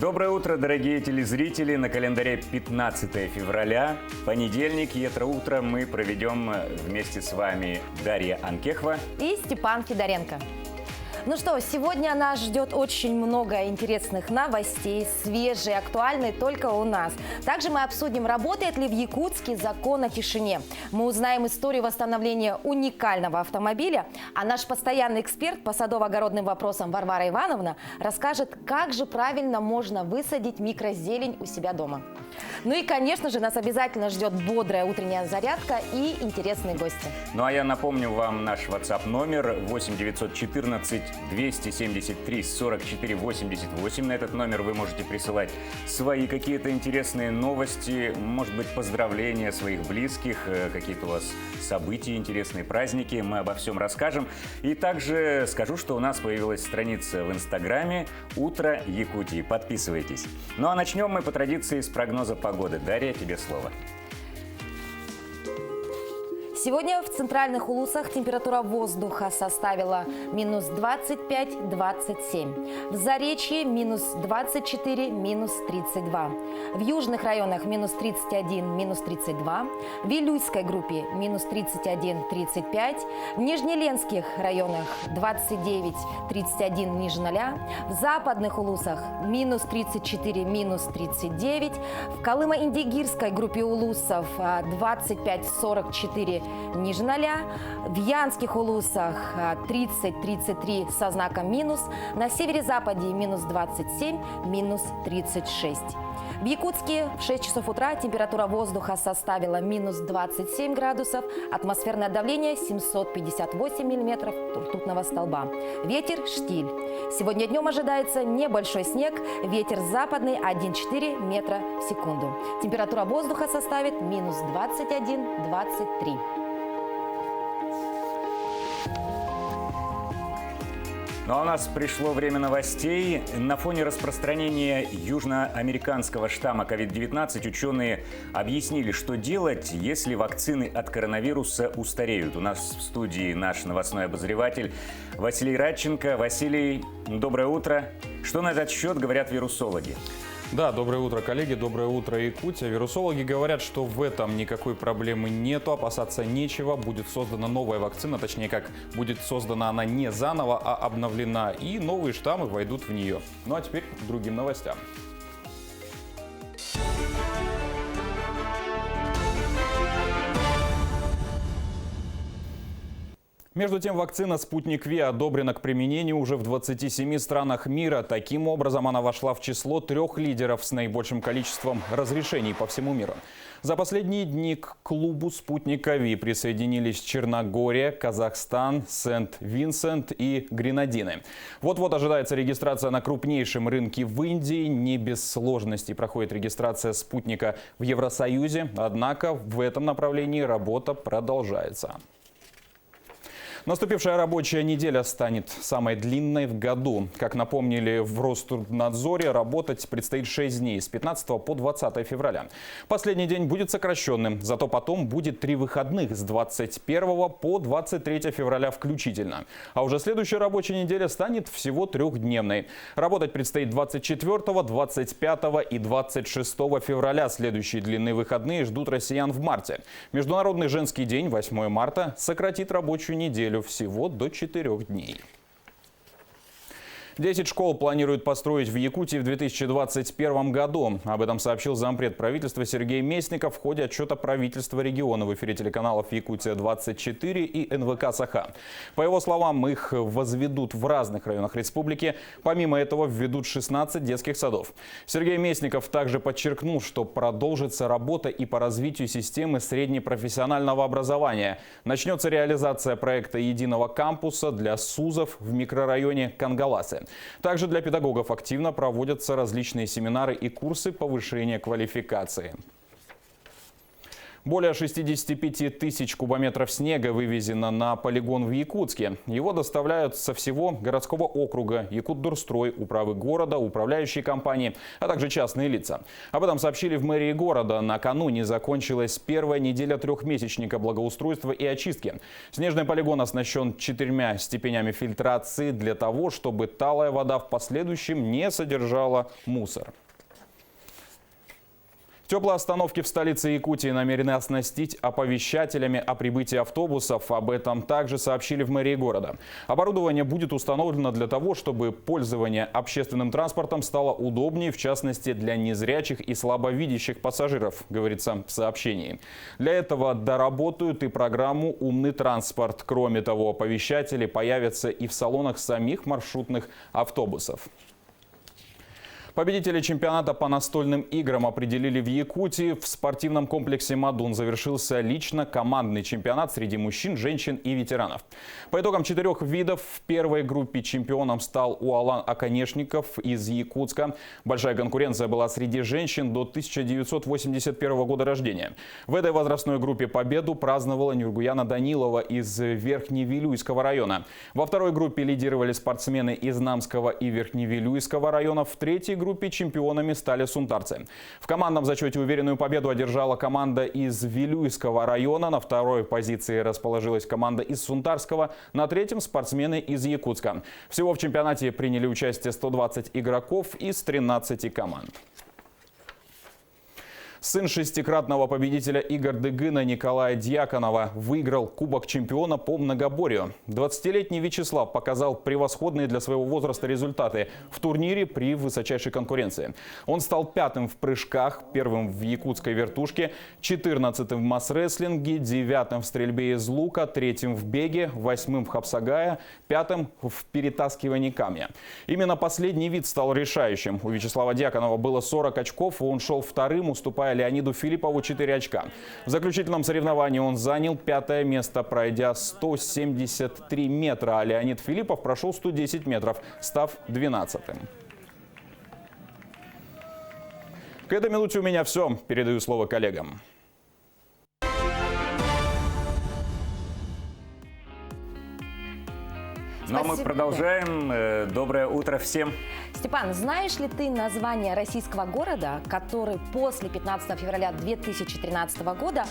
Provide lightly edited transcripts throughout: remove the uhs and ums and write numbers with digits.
Доброе утро, дорогие телезрители! На календаре 15 февраля, понедельник, и это утро мы проведем вместе с вами Дарья Анкехова и Степан Федоренко. Ну что, сегодня нас ждет очень много интересных новостей, свежие, актуальные только у нас. Также мы обсудим, работает ли в Якутске закон о тишине. Мы узнаем историю восстановления уникального автомобиля, а наш постоянный эксперт по садово-огородным вопросам Варвара Ивановна расскажет, как же правильно можно высадить микрозелень у себя дома. Ну и, конечно же, нас обязательно ждет бодрая утренняя зарядка и интересные гости. Ну а я напомню вам наш WhatsApp номер 8 914 273 44 88. На этот номер вы можете присылать свои какие-то интересные новости, может быть, поздравления своих близких, какие-то у вас события, интересные праздники. Мы обо всем расскажем. И также скажу, что у нас появилась страница в Инстаграме «Утро Якутии». Подписывайтесь. Ну а начнем мы по традиции с прогноза погоды. Дарья, тебе слово. Сегодня в центральных улусах температура воздуха составила минус 25-27. В Заречье минус 24, минус 32. В южных районах минус 31, минус 32. В Вилюйской группе минус 31-35. В Нижнеленских районах 29-31 ниже 0. В западных улусах минус 34, минус 39. В Колымо-Индигирской группе улусов 25-44 ниже 0. В Янских улусах 30-33 со знаком минус. На северо-западе минус 27, минус 36. В Якутске в 6 часов утра температура воздуха составила минус 27 градусов, атмосферное давление 758 миллиметров ртутного столба. Ветер штиль. Сегодня днем ожидается небольшой снег, ветер западный 1,4 метра в секунду. Температура воздуха составит минус 21-23. Ну а у нас пришло время новостей. На фоне распространения южноамериканского штамма COVID-19 ученые объяснили, что делать, если вакцины от коронавируса устареют. У нас в студии наш новостной обозреватель Василий Радченко. Василий, доброе утро. Что на этот счет говорят вирусологи? Да, доброе утро, коллеги, доброе утро, Якутия. Вирусологи говорят, что в этом никакой проблемы нету, опасаться нечего. Будет создана новая вакцина, точнее, как будет создана она не заново, а обновлена, и новые штаммы войдут в нее. Ну а теперь к другим новостям. Между тем, вакцина «Спутник Ви» одобрена к применению уже в 27 странах мира. Таким образом, она вошла в число 3 лидеров с наибольшим количеством разрешений по всему миру. За последние дни к клубу «Спутника Ви» присоединились Черногория, Казахстан, Сент-Винсент и Гренадины. Вот-вот ожидается регистрация на крупнейшем рынке в Индии. Не без сложностей проходит регистрация «Спутника» в Евросоюзе. Однако в этом направлении работа продолжается. Наступившая рабочая неделя станет самой длинной в году. Как напомнили в Роструднадзоре, работать предстоит 6 дней с 15 по 20 февраля. Последний день будет сокращенным, зато потом будет 3 выходных с 21 по 23 февраля включительно. А уже следующая рабочая неделя станет всего 3-дневной. Работать предстоит 24, 25 и 26 февраля. Следующие длинные выходные ждут россиян в марте. Международный женский день 8 марта сократит рабочую неделю всего до 4 дней. 10 школ планируют построить в Якутии в 2021 году. Об этом сообщил зампред правительства Сергей Местников в ходе отчета правительства региона в эфире телеканалов «Якутия-24» и НВК «Саха». По его словам, их возведут в разных районах республики. Помимо этого, введут 16 детских садов. Сергей Местников также подчеркнул, что продолжится работа и по развитию системы среднепрофессионального образования. Начнется реализация проекта единого кампуса для СУЗов в микрорайоне Кангаласы. Также для педагогов активно проводятся различные семинары и курсы повышения квалификации. Более 65 тысяч кубометров снега вывезено на полигон в Якутске. Его доставляют со всего городского округа, Якутдорстрой, управы города, управляющие компании, а также частные лица. Об этом сообщили в мэрии города. Накануне закончилась первая неделя трехмесячника благоустройства и очистки. Снежный полигон оснащен 4 степенями фильтрации для того, чтобы талая вода в последующем не содержала мусор. Теплые остановки в столице Якутии намерены оснастить оповещателями о прибытии автобусов. Об этом также сообщили в мэрии города. Оборудование будет установлено для того, чтобы пользование общественным транспортом стало удобнее, в частности для незрячих и слабовидящих пассажиров, говорится в сообщении. Для этого доработают и программу «Умный транспорт». Кроме того, оповещатели появятся и в салонах самих маршрутных автобусов. Победителей чемпионата по настольным играм определили в Якутии. В спортивном комплексе «Мадун» завершился лично командный чемпионат среди мужчин, женщин и ветеранов. По итогам 4 видов в первой группе чемпионом стал Уалан Аконешников из Якутска. Большая конкуренция была среди женщин до 1981 года рождения. В этой возрастной группе победу праздновала Нюргуяна Данилова из Верхневилюйского района. Во второй группе лидировали спортсмены из Намского и Верхневилюйского районов. В третьей группе чемпионами стали сунтарцы. В командном зачете уверенную победу одержала команда из Вилюйского района. На второй позиции расположилась команда из Сунтарского. На третьем спортсмены из Якутска. Всего в чемпионате приняли участие 120 игроков из 13 команд. Сын шестикратного победителя игр Дыгына Николая Дьяконова выиграл Кубок чемпиона по многоборью. 20-летний Вячеслав показал превосходные для своего возраста результаты в турнире при высочайшей конкуренции. Он стал 5-м в прыжках, 1-м в якутской вертушке, 14-м в масс-рестлинге, 9-м в стрельбе из лука, 3-м в беге, 8-м в хапсагая, 5-м в перетаскивании камня. Именно последний вид стал решающим. У Вячеслава Дьяконова было 40 очков, и он шел 2-м, уступая Леониду Филиппову 4 очка. В заключительном соревновании он занял 5-е место, пройдя 173 метра, а Леонид Филиппов прошел 110 метров, став 12-м. К этой минуте у меня все. Передаю слово коллегам. Ну а мы продолжаем. Доброе утро всем. Степан, знаешь ли ты название российского города, который после 15 февраля 2013 года,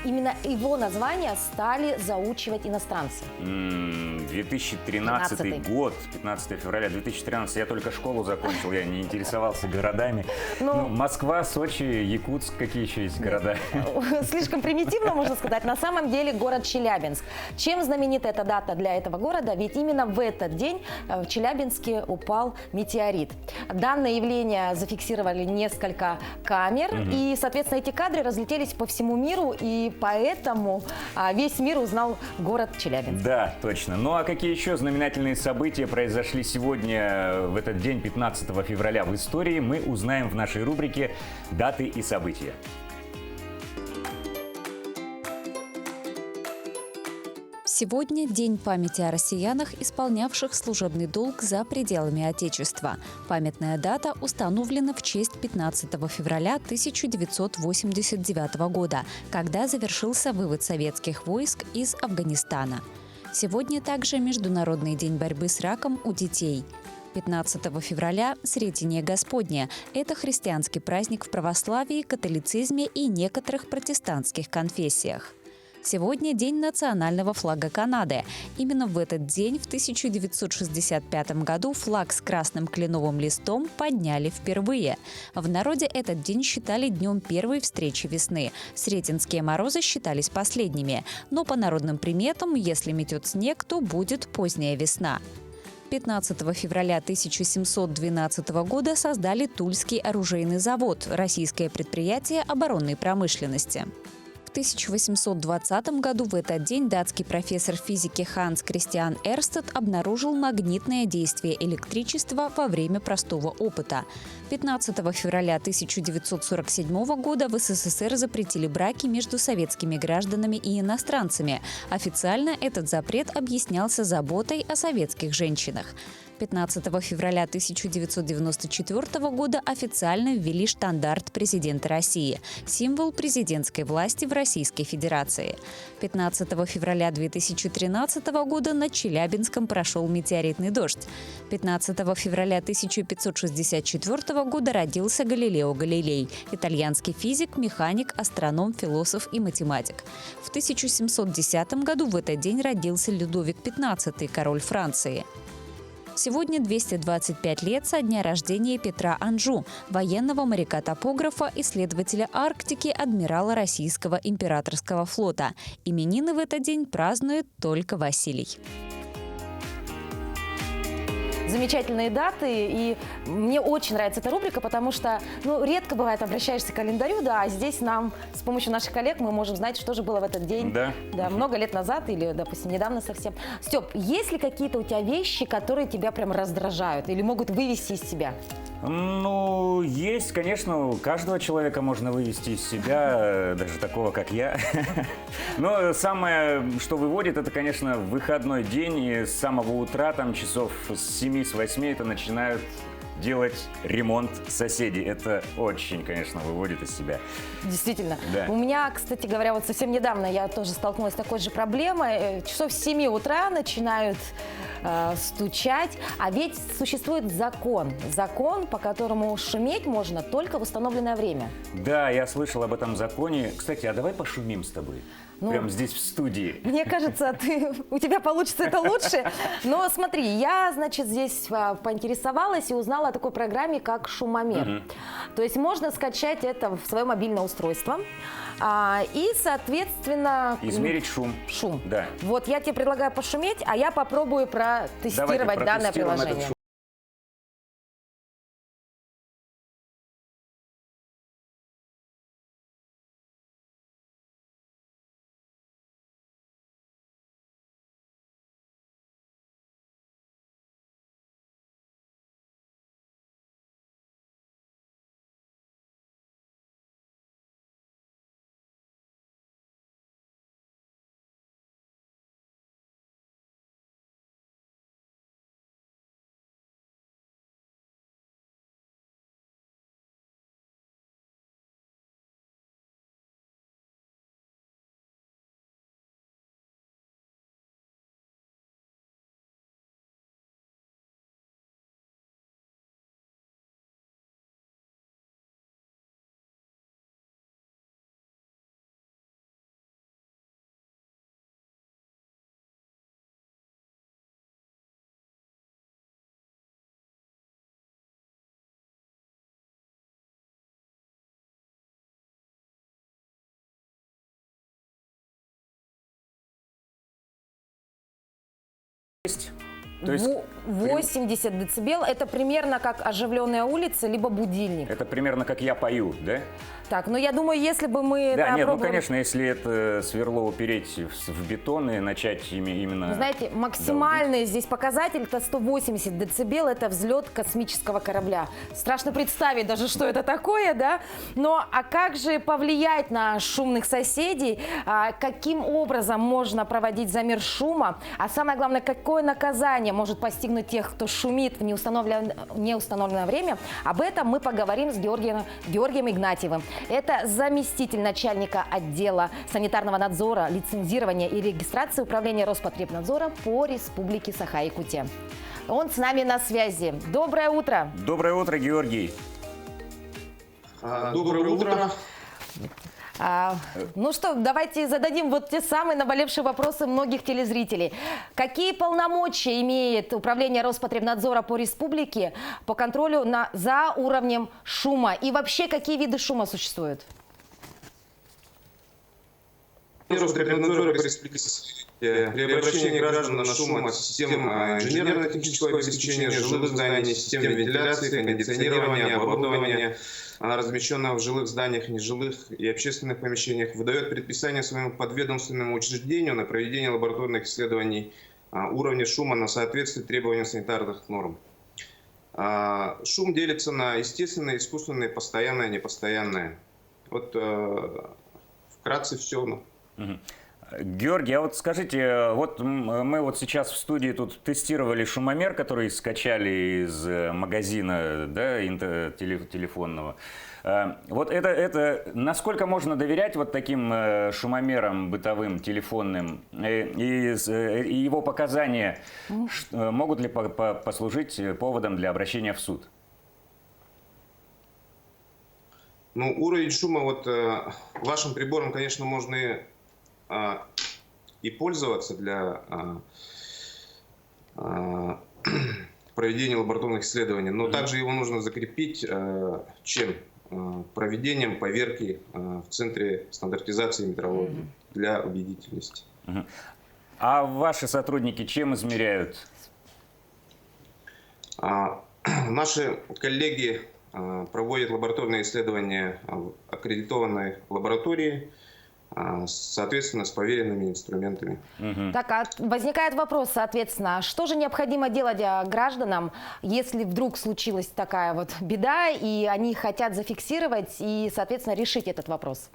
именно его название стали заучивать иностранцы? 2013 год, 15 февраля 2013, я только школу закончил, я не интересовался городами. Москва, Сочи, Якутск, какие еще есть города? Слишком примитивно, можно сказать. На самом деле город Челябинск. Чем знаменита эта дата для этого города? Ведь именно в этот день в Челябинске упал метеорит. Данное явление зафиксировали несколько камер, и, соответственно, эти кадры разлетелись по всему миру, и поэтому весь мир узнал город Челябинск. Да, точно. Ну а какие еще знаменательные события произошли сегодня, в этот день, 15 февраля в истории, мы узнаем в нашей рубрике «Даты и события». Сегодня День памяти о россиянах, исполнявших служебный долг за пределами Отечества. Памятная дата установлена в честь 15 февраля 1989 года, когда завершился вывод советских войск из Афганистана. Сегодня также Международный день борьбы с раком у детей. 15 февраля – Сретение Господне. Это христианский праздник в православии, католицизме и некоторых протестантских конфессиях. Сегодня день национального флага Канады. Именно в этот день, в 1965 году, флаг с красным кленовым листом подняли впервые. В народе этот день считали днем первой встречи весны. Сретенские морозы считались последними. Но по народным приметам, если метет снег, то будет поздняя весна. 15 февраля 1712 года создали Тульский оружейный завод, российское предприятие оборонной промышленности. В 1820 году в этот день датский профессор физики Ханс Кристиан Эрстед обнаружил магнитное действие электричества во время простого опыта. 15 февраля 1947 года в СССР запретили браки между советскими гражданами и иностранцами. Официально этот запрет объяснялся заботой о советских женщинах. 15 февраля 1994 года официально ввели штандарт президента России – символ президентской власти в Российской Федерации. 15 февраля 2013 года над Челябинском прошел метеоритный дождь. 15 февраля 1564 года родился Галилео Галилей – итальянский физик, механик, астроном, философ и математик. В 1710 году в этот день родился Людовик XV, король Франции. Сегодня 225 лет со дня рождения Петра Анжу, военного моряка-топографа, исследователя Арктики, адмирала российского императорского флота. Именины в этот день празднует только Василий. Замечательные даты, и мне очень нравится эта рубрика, потому что, редко бывает обращаешься к календарю, да, а здесь нам с помощью наших коллег мы можем знать, что же было в этот день. Да. Да, много лет назад или, допустим, недавно совсем. Степ, есть ли какие-то у тебя вещи, которые тебя прям раздражают или могут вывести из себя? Ну, есть, конечно, у каждого человека можно вывести из себя, даже такого, как я. Но самое, что выводит, это, конечно, выходной день, и с самого утра, там, часов с 7-8, это начинают делать ремонт соседей. Это очень, конечно, выводит из себя. Действительно. Да. У меня, кстати говоря, вот совсем недавно я тоже столкнулась с такой же проблемой. Часов с 7 утра начинают стучать, а ведь существует закон, по которому шуметь можно только в установленное время. Да, я слышал об этом законе. Кстати, а давай пошумим с тобой? Прямо здесь, в студии. Мне кажется, у тебя получится это лучше. Но смотри, я, значит, здесь поинтересовалась и узнала о такой программе, как шумомер. То есть можно скачать это в свое мобильное устройство и, соответственно... Измерить шум. Шум. Да. Вот я тебе предлагаю пошуметь, а я попробую протестировать данное приложение. То есть 80 децибел – это примерно как оживленная улица, либо будильник. это примерно как я пою, да? Так, я думаю, если бы мы Да, нет, опробовали... конечно, если это сверло упереть в бетон и начать именно... Вы знаете, максимальный здесь показатель – это 180 децибел, это взлет космического корабля. Страшно представить даже, что это такое, да? Но а как же повлиять на шумных соседей? Каким образом можно проводить замер шума? А самое главное, какое наказание может постигнуть тех, кто шумит в неустановленное время? Об этом мы поговорим с Георгием Игнатьевым. Это заместитель начальника отдела санитарного надзора, лицензирования и регистрации управления Роспотребнадзора по Республике Саха-Якутия. Он с нами на связи. Доброе утро. Доброе утро, Георгий. Доброе утро. Ну что, давайте зададим вот те самые наболевшие вопросы многих телезрителей. Какие полномочия имеет управление Роспотребнадзора по республике по контролю за уровнем шума? И вообще, какие виды шума существуют? Роспотребнадзора при обращении граждан на шум от систем инженерно-технического обеспечения, жилых зданий, систем вентиляции, кондиционирования, оборудования, размещенного в жилых зданиях, нежилых и общественных помещениях, выдает предписание своему подведомственному учреждению на проведение лабораторных исследований уровня шума на соответствие требованиям санитарных норм. Шум делится на естественное, искусственное, постоянное, непостоянное. Вот вкратце все. Георгий, а вот скажите, вот мы вот сейчас в студии тут тестировали шумомер, который скачали из магазина, да, телефонного. Вот это насколько можно доверять вот таким шумомерам бытовым, телефонным, и его показания могут ли послужить поводом для обращения в суд? Ну, уровень шума вот вашим прибором, конечно, можно и пользоваться для проведения лабораторных исследований, но также его нужно закрепить чем? Проведением поверки в Центре стандартизации метрологии для убедительности. А ваши сотрудники чем измеряют? Наши коллеги проводят лабораторные исследования в аккредитованной лаборатории, соответственно, с проверенными инструментами. Так, а возникает вопрос, соответственно, что же необходимо делать гражданам, если вдруг случилась такая вот беда, и они хотят зафиксировать и, соответственно, решить этот вопрос?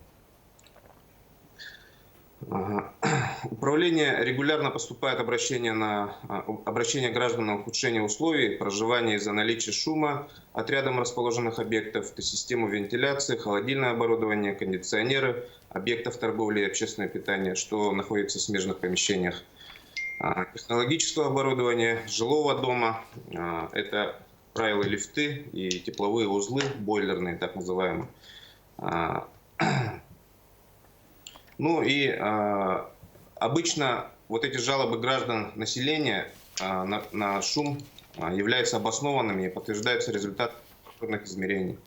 Управление регулярно поступает обращение граждан на ухудшение условий проживания из-за наличия шума от рядом расположенных объектов, то систему вентиляции, холодильное оборудование, кондиционеры, объектов торговли и общественное питание, что находится в смежных помещениях, технологического оборудования, жилого дома, это правила лифты и тепловые узлы, бойлерные так называемые. Ну и обычно вот эти жалобы граждан населения на шум являются обоснованными и подтверждаются результатами лабораторных измерений.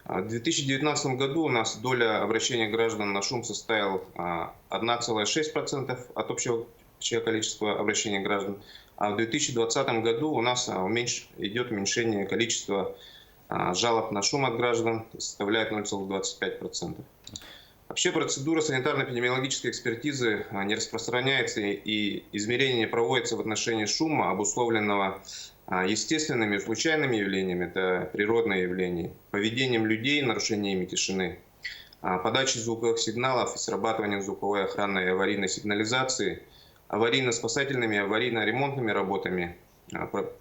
В 2019 году у нас доля обращения граждан на шум составила 1,6% от общего количества обращений граждан, а в 2020 году у нас идет уменьшение количества жалоб на шум от граждан, составляет 0,25%. Вообще процедура санитарно-эпидемиологической экспертизы не распространяется и измерения не проводятся в отношении шума, обусловленного естественными и случайными явлениями, это природные явления, поведением людей, нарушениями тишины, подачей звуковых сигналов и срабатыванием звуковой охранной и аварийной сигнализации, аварийно-спасательными и аварийно-ремонтными работами,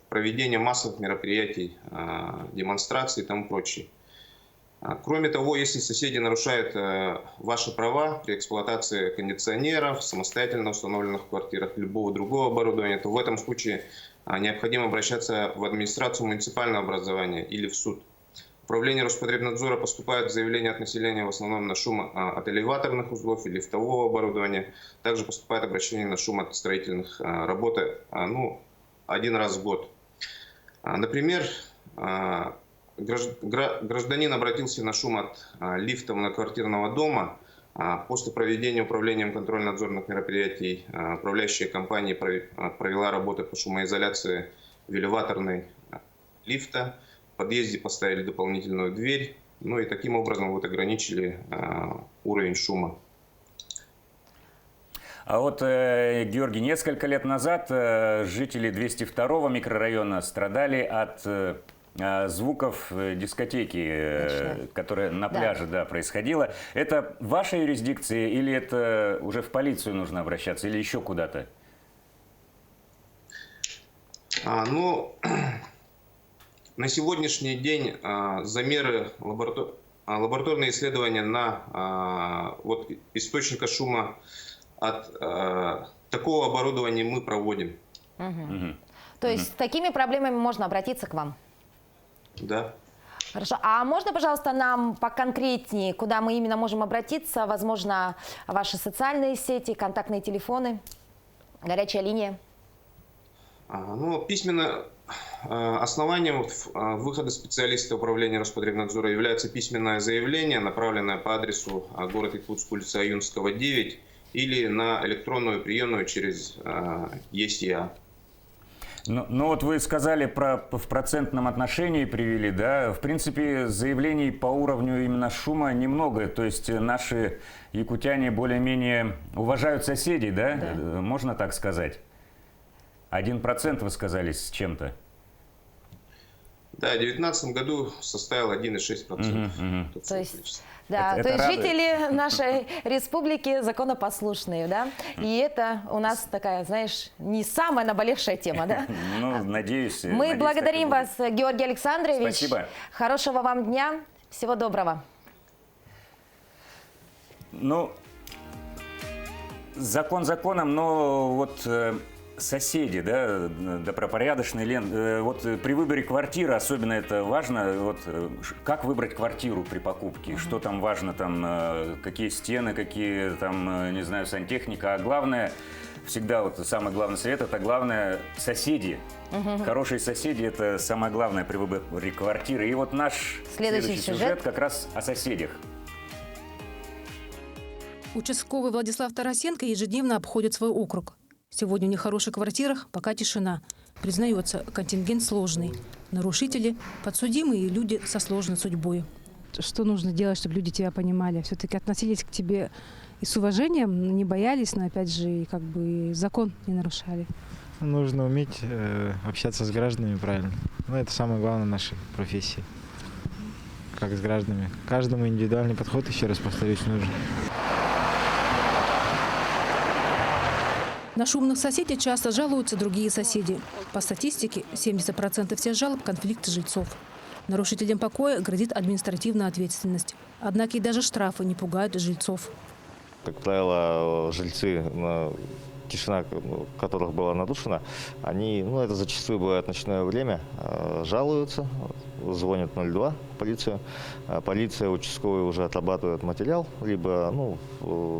проведением массовых мероприятий, демонстраций и тому прочее. Кроме того, если соседи нарушают ваши права при эксплуатации кондиционеров, самостоятельно установленных в квартирах, любого другого оборудования, то в этом случае необходимо обращаться в администрацию муниципального образования или в суд. Управление Роспотребнадзора поступает заявления от населения в основном на шум от элеваторных узлов и лифтового оборудования. Также поступает обращение на шум от строительных работ один раз в год. Например, гражданин обратился на шум от лифта многоквартирного дома. После проведения управлением контрольно-надзорных мероприятий управляющая компания провела работы по шумоизоляции в элеваторной лифта. В подъезде поставили дополнительную дверь. Ну и таким образом вот ограничили уровень шума. А вот, Георгий, несколько лет назад жители 202-го микрорайона страдали от звуков дискотеки, которая на пляже происходила. Это ваша юрисдикция или это уже в полицию нужно обращаться или еще куда-то? На сегодняшний день замеры, лабораторные исследования на источника шума от такого оборудования мы проводим. То есть с такими проблемами можно обратиться к вам? Да. Хорошо. А можно, пожалуйста, нам поконкретнее, куда мы именно можем обратиться? Возможно, ваши социальные сети, контактные телефоны, горячая линия? Письменно основанием выхода специалиста управления Роспотребнадзора является письменное заявление, направленное по адресу город Якутск, улица Аюнского, 9, или на электронную приемную через ЕСТИА. Ну вот вы сказали в процентном отношении привели, да? В принципе, заявлений по уровню именно шума немного. То есть наши якутяне более-менее уважают соседей, да? Да. Можно так сказать? 1% вы сказали с чем-то. Да, в 2019 году составил 1,6%. То есть, да, Это то есть радует. жители нашей республики законопослушные, да? И это у нас такая, знаешь, не самая наболевшая тема, да? Ну, надеюсь. Мы надеюсь, благодарим так и вас, будет. Георгий Александрович. Спасибо. Хорошего вам дня. Всего доброго. Ну, закон законом, но вот соседи, да, добропорядочные, вот при выборе квартиры особенно это важно, вот как выбрать квартиру при покупке, что там важно, там какие стены, какие там, не знаю, сантехника, а главное, всегда вот самый главный совет, это главное соседи. Хорошие соседи – это самое главное при выборе квартиры. И вот наш Следующий сюжет как раз о соседях. Участковый Владислав Тарасенко ежедневно обходит свой округ. Сегодня в нехороших квартирах пока тишина. Признается, контингент сложный. Нарушители – подсудимые и люди со сложной судьбой. Что нужно делать, чтобы люди тебя понимали? Все-таки относились к тебе и с уважением, не боялись, но опять же и как бы закон не нарушали. Нужно уметь общаться с гражданами правильно. Ну, это самое главное в нашей профессии. Как с гражданами. Каждому индивидуальный подход, еще раз повторюсь, нужен. На шумных соседей часто жалуются другие соседи. По статистике, 70% всех жалоб – конфликты жильцов. Нарушителям покоя грозит административная ответственность. Однако и даже штрафы не пугают жильцов. Как правило, жильцы, тишина которых была нарушена, они, это зачастую бывает ночное время, жалуются, звонят 02 в полицию. Полиция, участковый уже отрабатывает материал, либо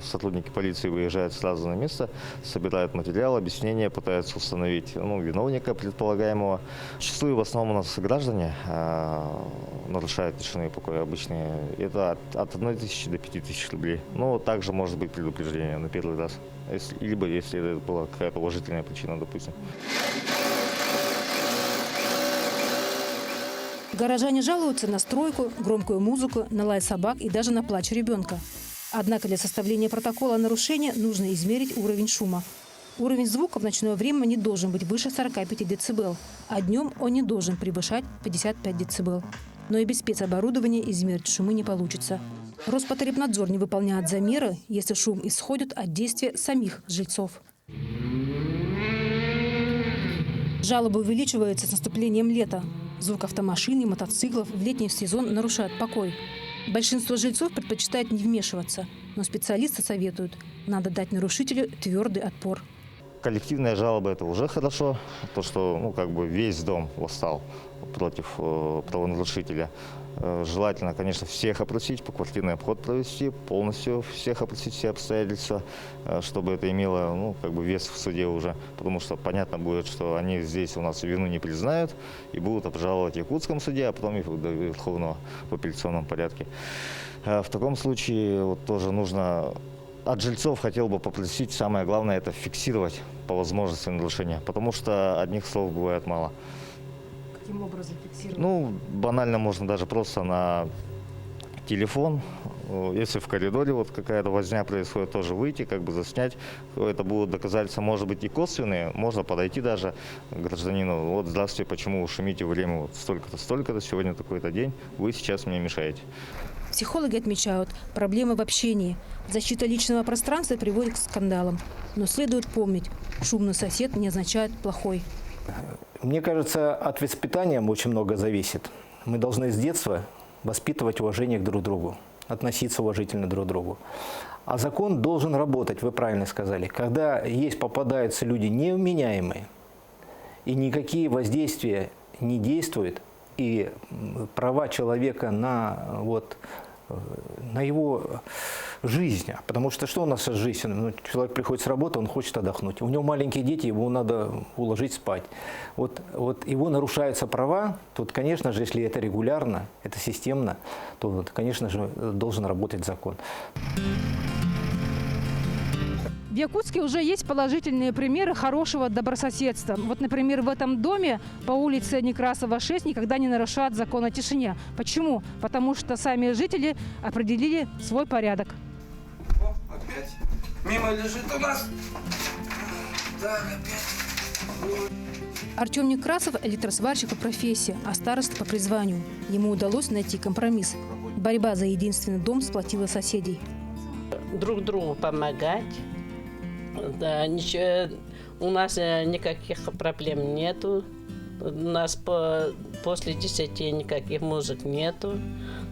сотрудники полиции выезжают сразу на место, собирают материал, объяснения, пытаются установить виновника предполагаемого. Зачастую в основном у нас граждане нарушают тишину и покой обычные. Это от 1 тысячи до 5 тысяч рублей. Но также может быть предупреждение на первый раз. Либо если это была какая-то уважительная причина, допустим. Горожане жалуются на стройку, громкую музыку, на лай собак и даже на плач ребенка. Однако для составления протокола нарушения нужно измерить уровень шума. Уровень звука в ночное время не должен быть выше 45 дБ, а днем он не должен превышать 55 дБ. Но и без спецоборудования измерить шумы не получится. Роспотребнадзор не выполняет замеры, если шум исходит от действия самих жильцов. Жалобы увеличиваются с наступлением лета. Звук автомашин и мотоциклов в летний сезон нарушает покой. Большинство жильцов предпочитает не вмешиваться, но специалисты советуют, надо дать нарушителю твердый отпор. Коллективная жалоба – это уже хорошо. То, что весь дом восстал против правонарушителя. Желательно, конечно, всех опросить, поквартирный обход провести, полностью всех опросить, все обстоятельства, чтобы это имело вес в суде уже. Потому что понятно будет, что они здесь у нас вину не признают и будут обжаловать в якутском суде, а потом и до Верховного в апелляционном порядке. В таком случае тоже нужно... От жильцов хотел бы попросить, самое главное, это фиксировать по возможности нарушения, потому что одних слов бывает мало. Каким образом фиксировать? Банально можно даже просто на телефон, если в коридоре какая-то возня происходит, тоже выйти, заснять. Это будут доказательства, может быть, и косвенные. Можно подойти даже к гражданину. Здравствуйте, почему вы шумите время столько-то, столько-то, сегодня такой-то день, вы сейчас мне мешаете. Психологи отмечают проблемы в общении. Защита личного пространства приводит к скандалам. Но следует помнить, шумный сосед не означает плохой. Мне кажется, от воспитания очень много зависит. Мы должны с детства воспитывать уважение друг к другу, относиться уважительно друг к другу. А закон должен работать, вы правильно сказали. Когда попадаются люди неуменяемые, и никакие воздействия не действуют, и права человека на его жизнь. Потому что у нас с жизнью? Человек приходит с работы, он хочет отдохнуть. У него маленькие дети, его надо уложить спать. Вот его нарушаются права, тут, конечно же, если это регулярно, это системно, то, конечно же, должен работать закон. Якутске уже есть положительные примеры хорошего добрососедства. Вот, например, в этом доме по улице Некрасова, 6 никогда не нарушают закон о тишине. Почему? Потому что сами жители определили свой порядок. О, опять мимо лежит у нас. Так, опять. Артем Некрасов – электросварщик по профессии, а староста по призванию. Ему удалось найти компромисс. Борьба за единственный дом сплотила соседей. Друг другу помогать. Да, ничего, у нас никаких проблем нету. У нас после 10 никаких музык нету.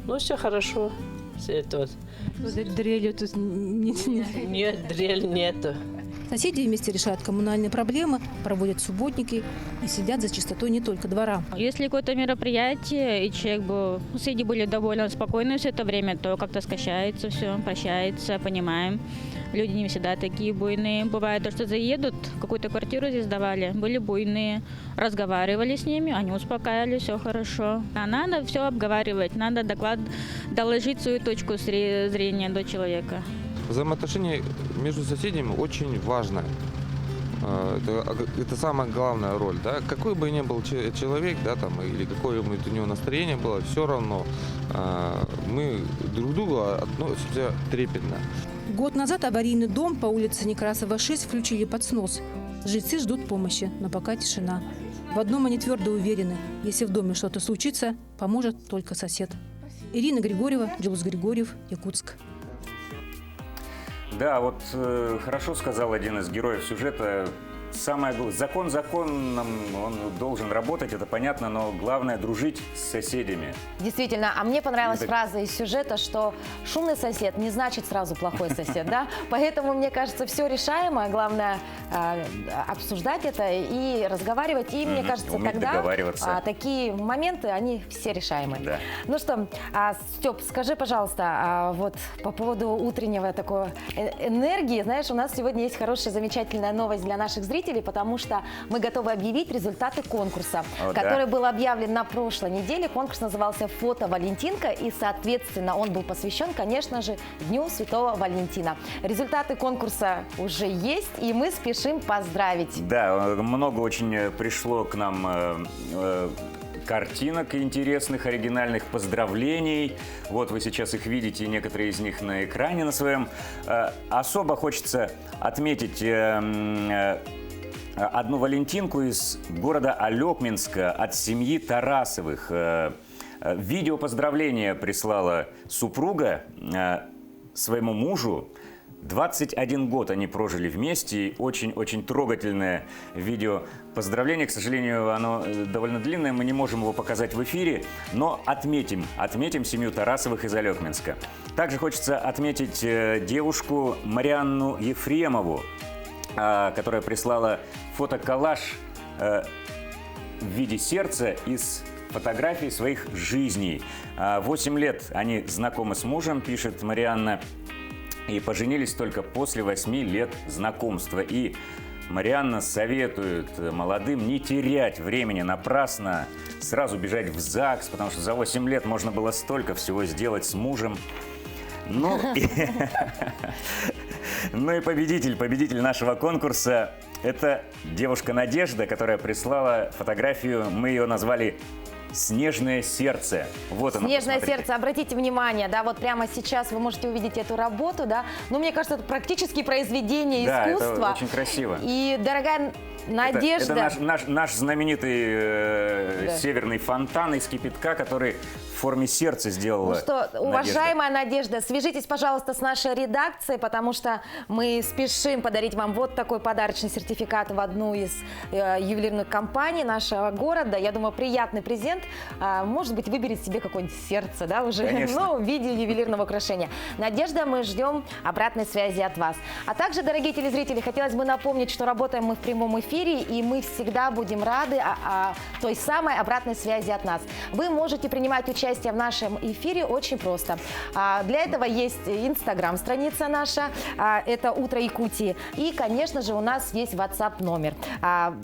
Ну, все хорошо. Все тут. Дрелью тут Нет, дрель нету. Соседи вместе решают коммунальные проблемы, проводят субботники и следят за чистотой не только двора. Если какое-то мероприятие, и человек был, соседи были довольно спокойны все это время, то как-то скачается все, прощается, понимаем. Люди не всегда такие буйные. Бывает то, что заедут, какую-то квартиру здесь сдавали, были буйные, разговаривали с ними, они успокаивали, все хорошо. А надо все обговаривать, надо доложить свою точку зрения до человека. Взаимоотношения между соседями очень важно. Это самая главная роль. Да? Какой бы ни был человек, да, там, или какое бы у него настроение было, все равно мы друг к другу относимся трепетно. Год назад аварийный дом по улице Некрасова, 6 включили под снос. Жильцы ждут помощи, но пока тишина. В одном они твердо уверены: если в доме что-то случится, поможет только сосед. Ирина Григорьева, Джулс Григорьев, Якутск. Да, вот хорошо сказал один из героев сюжета. Закон законом, он должен работать, это понятно, но главное дружить с соседями. Действительно, а мне понравилась фраза из сюжета, что шумный сосед не значит сразу плохой сосед, да? Поэтому, мне кажется, все решаемо, главное обсуждать это и разговаривать, и, мне кажется, тогда такие моменты, они все решаемы. Да. Ну что, Степ, скажи, пожалуйста, вот по поводу утреннего такой энергии, знаешь, у нас сегодня есть хорошая, замечательная новость для наших зрителей, потому что мы готовы объявить результаты конкурса, который был объявлен на прошлой неделе. Конкурс назывался «Фото Валентинка», и, соответственно, он был посвящен, конечно же, Дню Святого Валентина. Результаты конкурса уже есть, и мы спешим поздравить. Да, много очень пришло к нам картинок интересных, оригинальных, поздравлений. Вот вы сейчас их видите, некоторые из них на экране на своем. Особо хочется отметить одну Валентинку из города Алекминска от семьи Тарасовых. Видео поздравления прислала супруга своему мужу. 21 год они прожили вместе, и очень-очень трогательное видео поздравления. К сожалению, оно довольно длинное, мы не можем его показать в эфире, но отметим семью Тарасовых из Алекминска. Также хочется отметить девушку Марианну Ефремову, которая прислала фотоколлаж в виде сердца из фотографий своих жизней. 8 лет они знакомы с мужем, пишет Марианна, и поженились только после 8 лет знакомства. И Марианна советует молодым не терять времени напрасно, сразу бежать в ЗАГС, потому что за 8 лет можно было столько всего сделать с мужем. Ну и победитель нашего конкурса – это девушка Надежда, которая прислала фотографию, мы ее назвали «Снежное сердце». Вот оно, «Снежное сердце», обратите внимание, да, вот прямо сейчас вы можете увидеть эту работу, да, ну, мне кажется, это практически произведение искусства. Да, это очень красиво. И, дорогая Надежда... Это наш знаменитый северный фонтан из кипятка, который в форме сердца сделала Ну что, уважаемая Надежда, свяжитесь, пожалуйста, с нашей редакцией, потому что мы спешим подарить вам вот такой подарочный сертификат в одну из ювелирных компаний нашего города. Я думаю, приятный презент. Может быть, выберите себе какое-нибудь сердце, да, уже, ну, в виде ювелирного украшения. Надежда, мы ждем обратной связи от вас. А также, дорогие телезрители, хотелось бы напомнить, что работаем мы в прямом эфире, и мы всегда будем рады той самой обратной связи от нас. Вы можете принимать участие в нашем эфире очень просто. Для этого есть Инстаграм-страница наша, это «Утро Якутии». И, конечно же, у нас есть WhatsApp номер.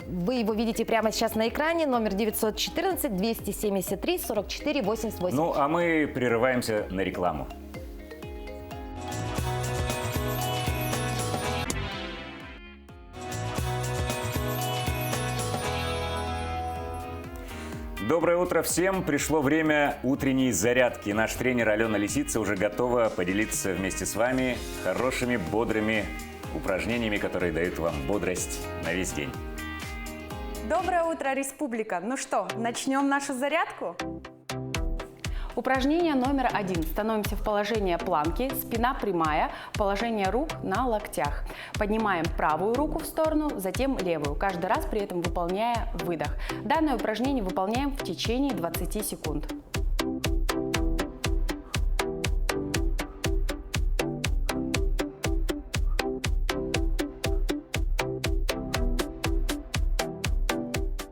Вы его видите прямо сейчас на экране, номер 914-273-44-88. Ну, а мы прерываемся на рекламу. Доброе утро всем! Пришло время утренней зарядки. Наш тренер Алена Лисица уже готова поделиться вместе с вами хорошими, бодрыми упражнениями, которые дают вам бодрость на весь день. Доброе утро, республика! Ну что, начнем нашу зарядку? Упражнение номер 1. Становимся в положение планки, спина прямая, положение рук на локтях. Поднимаем правую руку в сторону, затем левую, каждый раз при этом выполняя выдох. Данное упражнение выполняем в течение 20 секунд.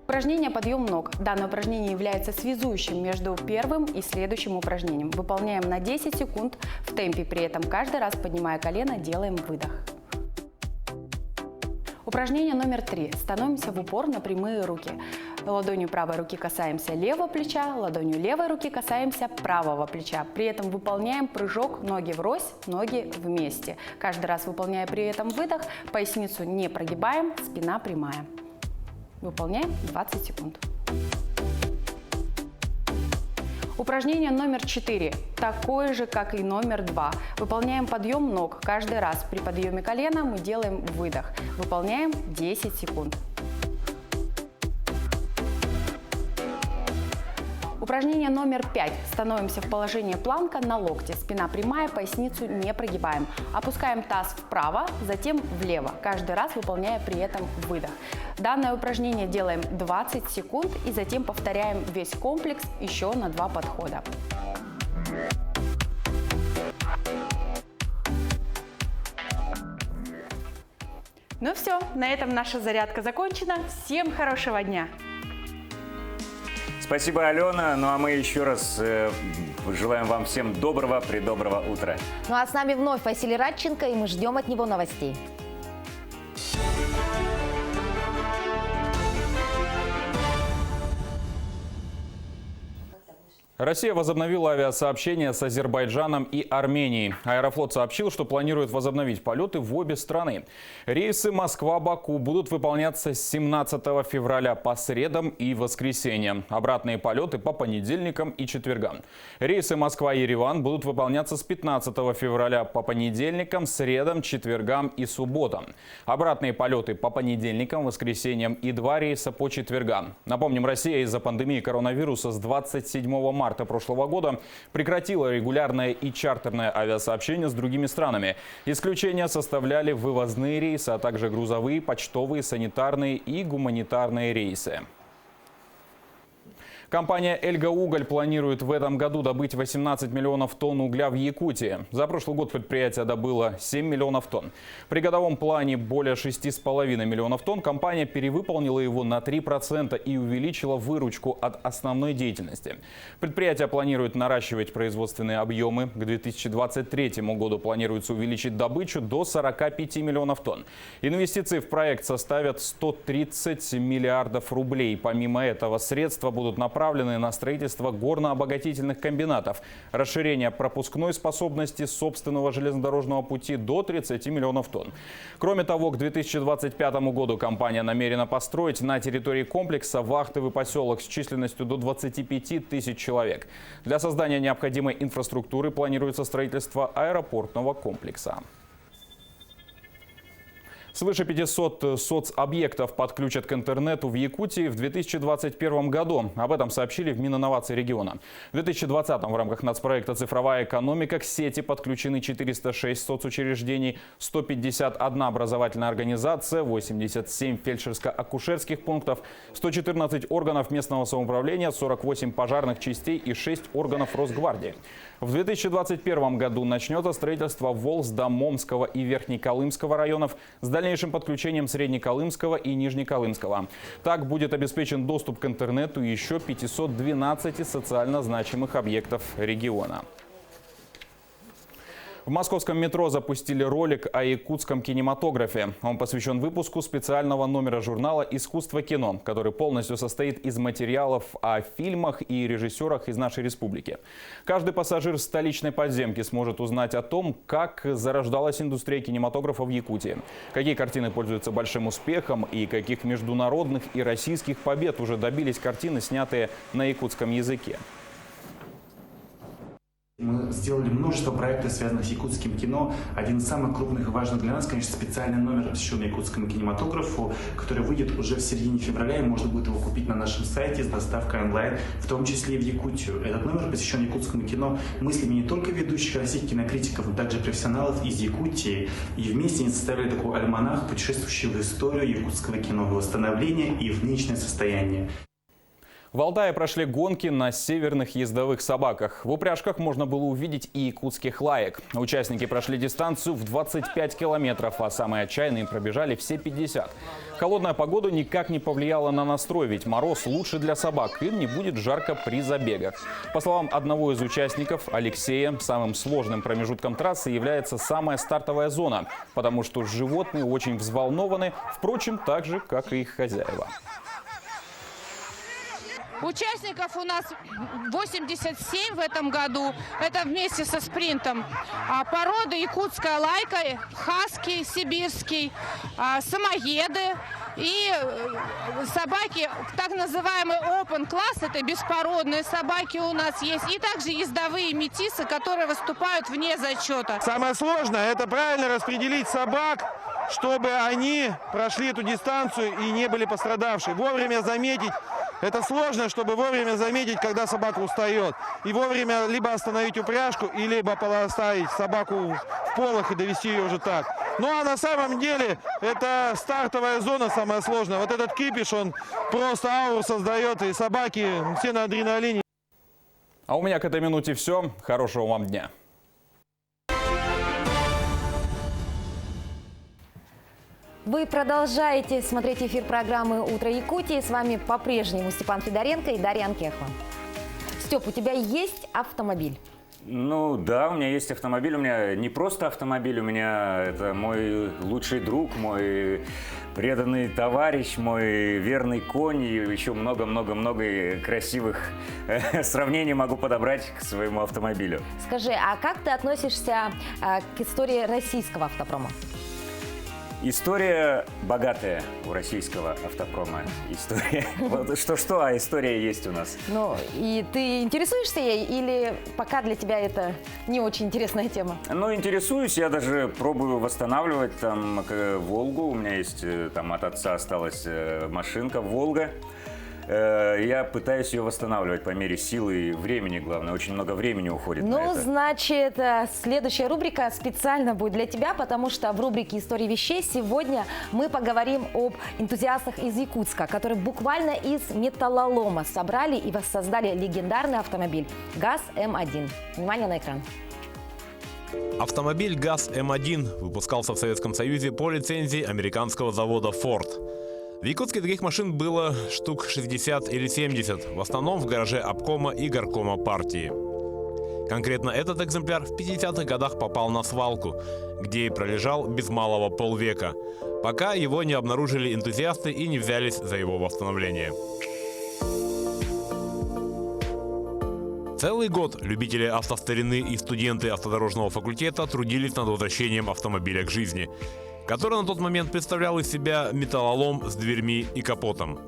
Упражнение «Подъем ног». Данное упражнение является связующим между первым и следующим упражнением. Выполняем на 10 секунд в темпе, при этом каждый раз, поднимая колено, делаем выдох. Упражнение номер 3. Становимся в упор на прямые руки. Ладонью правой руки касаемся левого плеча, ладонью левой руки касаемся правого плеча. При этом выполняем прыжок ноги врозь, ноги вместе. Каждый раз, выполняя при этом выдох, поясницу не прогибаем, спина прямая. Выполняем 20 секунд. Упражнение номер 4. Такое же, как и номер 2. Выполняем подъем ног. Каждый раз при подъеме колена мы делаем выдох. Выполняем 10 секунд. Упражнение номер 5. Становимся в положение планка на локте. Спина прямая, поясницу не прогибаем. Опускаем таз вправо, затем влево. Каждый раз выполняя при этом выдох. Данное упражнение делаем 20 секунд и затем повторяем весь комплекс еще на 2 подхода. Ну все, на этом наша зарядка закончена. Всем хорошего дня! Спасибо, Алена. Ну а мы еще раз желаем вам всем доброго утра. Ну а с нами вновь Василий Радченко, и мы ждем от него новостей. Россия возобновила авиасообщение с Азербайджаном и Арменией. Аэрофлот сообщил, что планирует возобновить полеты в обе страны. Рейсы Москва-Баку будут выполняться с 17 февраля по средам и воскресеньям. Обратные полеты по понедельникам и четвергам. Рейсы Москва-Ереван будут выполняться с 15 февраля по понедельникам, средам, четвергам и субботам. Обратные полеты по понедельникам, воскресеньям и 2 рейса по четвергам. Напомним, Россия из-за пандемии коронавируса с 27 марта прошлого года прекратила регулярное и чартерное авиасообщение с другими странами. Исключения составляли вывозные рейсы, а также грузовые, почтовые, санитарные и гуманитарные рейсы. Компания «Эльга-Уголь» планирует в этом году добыть 18 миллионов тонн угля в Якутии. За прошлый год предприятие добыло 7 миллионов тонн. При годовом плане более 6,5 миллионов тонн компания перевыполнила его на 3% и увеличила выручку от основной деятельности. Предприятие планирует наращивать производственные объемы. К 2023 году планируется увеличить добычу до 45 миллионов тонн. Инвестиции в проект составят 130 миллиардов рублей. Помимо этого, средства будут направлены на строительство горно-обогатительных комбинатов, расширение пропускной способности собственного железнодорожного пути до 30 миллионов тонн. Кроме того, к 2025 году компания намерена построить на территории комплекса вахтовый поселок с численностью до 25 тысяч человек. Для создания необходимой инфраструктуры планируется строительство аэропортного комплекса. Свыше 500 соцобъектов подключат к интернету в Якутии в 2021 году. Об этом сообщили в Мининновации региона. В 2020 в рамках нацпроекта «Цифровая экономика» к сети подключены 406 соцучреждений, 151 образовательная организация, 87 фельдшерско-акушерских пунктов, 114 органов местного самоуправления, 48 пожарных частей и 6 органов Росгвардии. В 2021 году начнется строительство Волжско-Момского и Верхнеколымского районов с дальнейшим подключением Среднеколымского и Нижнеколымского. Так будет обеспечен доступ к интернету еще 512 социально значимых объектов региона. В московском метро запустили ролик о якутском кинематографе. Он посвящен выпуску специального номера журнала «Искусство кино», который полностью состоит из материалов о фильмах и режиссерах из нашей республики. Каждый пассажир столичной подземки сможет узнать о том, как зарождалась индустрия кинематографа в Якутии, какие картины пользуются большим успехом и каких международных и российских побед уже добились картины, снятые на якутском языке. Мы сделали множество проектов, связанных с якутским кино. Один из самых крупных и важных для нас, конечно, специальный номер, посвященный якутскому кинематографу, который выйдет уже в середине февраля, и можно будет его купить на нашем сайте с доставкой онлайн, в том числе и в Якутию. Этот номер посвящен якутскому кино мыслями не только ведущих российских кинокритиков, но также профессионалов из Якутии. И вместе они составили такой альманах, путешествующий в историю якутского кино, в его становление и в нынешнее состояние. В Алтае прошли гонки на северных ездовых собаках. В упряжках можно было увидеть и якутских лаек. Участники прошли дистанцию в 25 километров, а самые отчаянные пробежали все 50. Холодная погода никак не повлияла на настрой, ведь мороз лучше для собак, им не будет жарко при забегах. По словам одного из участников, Алексея, самым сложным промежутком трассы является самая стартовая зона, потому что животные очень взволнованы, впрочем, так же, как и их хозяева. Участников у нас 87 в этом году. Это вместе со спринтом. Породы якутская лайка, хаски сибирский, самоеды и собаки, так называемый open класс, это беспородные собаки у нас есть. И также ездовые метисы, которые выступают вне зачета. Самое сложное – это правильно распределить собак, чтобы они прошли эту дистанцию и не были пострадавшие. Вовремя заметить. Это сложно, чтобы вовремя заметить, когда собака устает. И вовремя либо остановить упряжку, и либо поставить собаку в полох и довести ее уже так. Ну а на самом деле это стартовая зона самая сложная. Вот этот кипиш, он просто ауру создает, и собаки все на адреналине. А у меня к этой минуте все. Хорошего вам дня. Вы продолжаете смотреть эфир программы «Утро Якутии». С вами по-прежнему Степан Федоренко и Дарья Анкехова. Степ, у тебя есть автомобиль? Ну да, у меня есть автомобиль. У меня не просто автомобиль, у меня это мой лучший друг, мой преданный товарищ, мой верный конь. И еще много-много-много красивых сравнений могу подобрать к своему автомобилю. Скажи, а как ты относишься к истории российского автопрома? История богатая у российского автопрома. История. Что-что, а история есть у нас. Ну, и ты интересуешься ей или пока для тебя это не очень интересная тема? Ну, интересуюсь. Я даже пробую восстанавливать там «Волгу». У меня есть там от отца осталась машинка «Волга». Я пытаюсь ее восстанавливать по мере силы и времени, главное. Очень много времени уходит на это. Ну, значит, следующая рубрика специально будет для тебя, потому что в рубрике «Истории вещей» сегодня мы поговорим об энтузиастах из Якутска, которые буквально из металлолома собрали и воссоздали легендарный автомобиль ГАЗ-М1. Внимание на экран. Автомобиль ГАЗ-М1 выпускался в Советском Союзе по лицензии американского завода Ford. В Якутске таких машин было штук 60 или 70, в основном в гараже обкома и горкома партии. Конкретно этот экземпляр в 50-х годах попал на свалку, где и пролежал без малого полвека, пока его не обнаружили энтузиасты и не взялись за его восстановление. Целый год любители автостарины и студенты автодорожного факультета трудились над возвращением автомобиля к жизни, который на тот момент представлял из себя металлолом с дверьми и капотом.